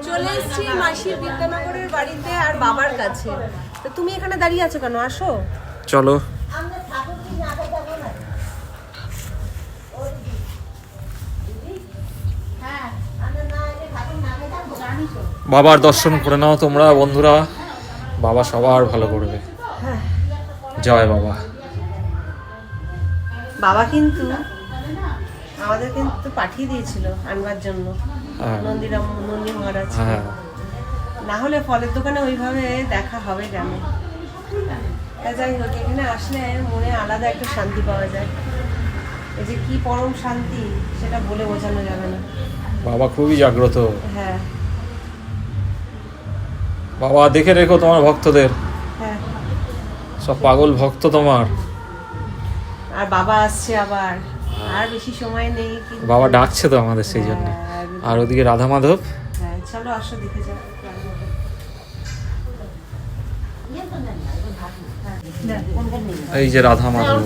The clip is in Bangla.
চলে এসেছি মাসির বিদ্যানগরের বাড়িতে আর বাবার কাছে। তো তুমি এখানে দাঁড়িয়ে আছো কেন? আসো। চলো। বাবার দর্শন করে নাও তোমরা বন্ধুরা, বাবা সবার ভালো করবে। জয় বাবা। বাবা কিন্তু আমাদের কিন্তু পাঠিয়ে দিয়েছিল আনবার জন্য নন্দী মহারাজ। হ্যাঁ, না হলে ফলের দোকানে ওইভাবে দেখা হবে কেন? যাই হোক, এখানে আসলে মনে আলাদা একটা শান্তি পাওয়া যায়। এই যে কি পরম শান্তি, সেটা বলে বোঝানো যাবে না। বাবা খুবই জাগ্রত। হ্যাঁ বাবা দেখে রেখো তোমার ভক্তদের, হ্যাঁ। সব পাগল ভক্ত তোমার। আর বাবা আসছে আবার, আর বেশি সময় নেই কিন্তু। বাবা ডাকছে তো আমাদের সেই জন্য। আর ওদিকে রাধা মাধব। হ্যাঁ চলো আসো, দেখে যাও। এই যে রাধা মাধব।